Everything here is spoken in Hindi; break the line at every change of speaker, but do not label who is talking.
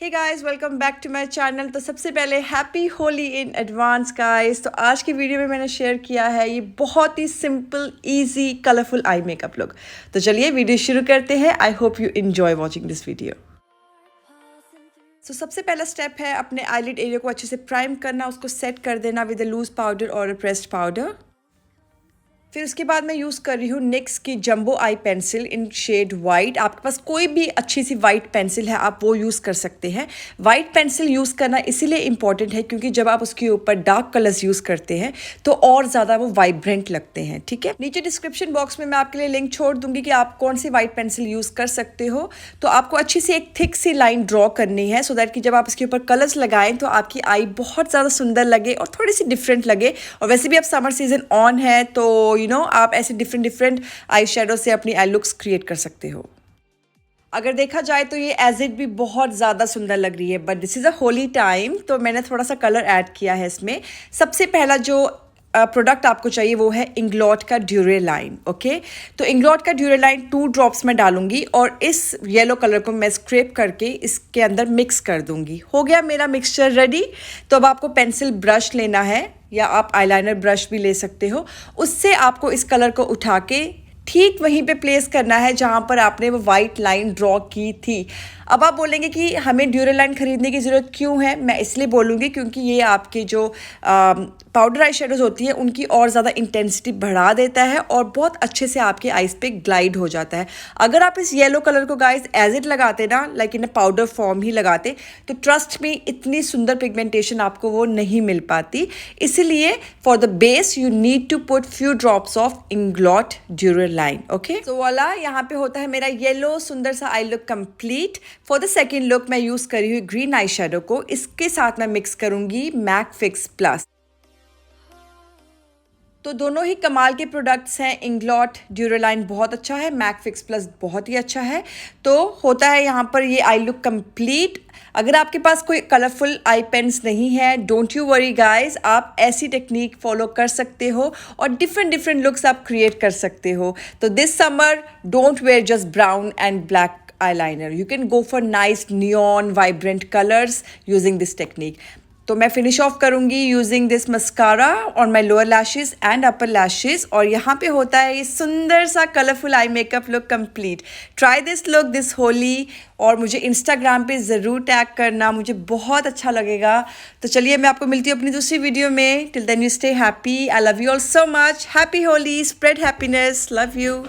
Hey guys, welcome back to my channel. तो सबसे पहले happy Holi in advance guys. तो आज की वीडियो में मैंने शेयर किया है ये बहुत ही simple easy colourful eye makeup look. तो चलिए वीडियो शुरू करते हैं। I hope you enjoy watching this video. सबसे पहला स्टेप है अपने आईलिड एरिया को अच्छे से प्राइम करना, उसको सेट कर देना विद अ लूज पाउडर और अ प्रेस्ड पाउडर। फिर उसके बाद मैं यूज़ कर रही हूँ निक्स की jumbo eye pencil in shade white. आपके पास कोई भी अच्छी सी वाइट पेंसिल है आप वो यूज़ कर सकते हैं। वाइट पेंसिल यूज़ करना इसीलिए इम्पॉर्टेंट है क्योंकि जब आप उसके ऊपर डार्क कलर्स यूज़ करते हैं तो और ज़्यादा वो वाइब्रेंट लगते हैं। ठीक है, नीचे डिस्क्रिप्शन बॉक्स में मैं आपके लिए लिंक छोड़ दूंगी कि आप कौन सी वाइट पेंसिल यूज़ कर सकते हो। तो आपको अच्छी सी एक थिक सी लाइन ड्रॉ करनी है सो दैट कि जब आप इसके ऊपर कलर्स लगाएं तो आपकी आई बहुत ज़्यादा सुंदर लगे और थोड़ी सी डिफरेंट लगे। और वैसे भी अब समर सीजन ऑन है तो आप ऐसे डिफरेंट आई शेडो से अपनी आई लुक्स क्रिएट कर सकते हो। अगर देखा जाए तो ये एज इट भी बहुत ज़्यादा सुंदर लग रही है, but this is a Holi time तो मैंने थोड़ा सा कलर ऐड किया है इसमें। सबसे पहला जो प्रोडक्ट आपको चाहिए वो है इंग्लॉट का ड्यूरेलाइन। ओके, तो इंग्लॉट का ड्यूरेलाइन 2 ड्रॉप्स में डालूंगी और इस येलो कलर को मैं स्क्रैप करके इसके अंदर मिक्स कर दूंगी। हो गया मेरा मिक्सचर रेडी। तो अब आपको पेंसिल ब्रश लेना है या आप आईलाइनर ब्रश भी ले सकते हो। उससे आपको इस कलर को उठा के ठीक वहीं पे प्लेस करना है जहाँ पर आपने वो वाइट लाइन ड्रॉ की थी। अब आप बोलेंगे कि हमें ड्यूरेलाइन खरीदने की ज़रूरत क्यों है। मैं इसलिए बोलूँगी क्योंकि ये आपके जो पाउडर आई शेडोज़ होती है उनकी और ज़्यादा इंटेंसिटी बढ़ा देता है और बहुत अच्छे से आपके आइज़ पे ग्लाइड हो जाता है। अगर आप इस येलो कलर को गाइस एज इट लगाते ना, like in a powder form ही लगाते, तो ट्रस्ट में इतनी सुंदर पिगमेंटेशन आपको वो नहीं मिल पाती। इसीलिए for the base you need to put few drops of Inglot Duraline. Okay, तो वाला यहाँ पे होता है मेरा येलो सुंदर सा I look complete. For the second look मैं यूज़ कर रही हूँ ग्रीन आई शेडो को। इसके साथ मैं मिक्स करूँगी मैक फिक्स प्लस। तो दोनों ही कमाल के प्रोडक्ट्स हैं। इंग्लॉट ड्यूरेलाइन बहुत अच्छा है, मैक फिक्स प्लस बहुत ही अच्छा है। तो होता है यहाँ पर ये आई लुक कंप्लीट। अगर आपके पास कोई कलरफुल आई पेन्स नहीं है, डोंट यू वरी गाइस, आप ऐसी टेक्निक फॉलो कर सकते हो और डिफरेंट लुक्स आप क्रिएट कर सकते हो। तो this summer don't wear just brown and black eyeliner. You can go for nice neon vibrant colors using this technique. तो मैं फिनिश ऑफ करूँगी using this mascara on my lower lashes and upper lashes. और यहाँ पे होता है ये सुंदर सा colourful eye makeup look complete. Try this look this Holi और मुझे इंस्टाग्राम पे ज़रूर टैग करना, मुझे बहुत अच्छा लगेगा। तो चलिए मैं आपको मिलती हूँ अपनी दूसरी वीडियो में। Till then you stay happy. I love you all so much. Happy Holi, spread happiness, love you.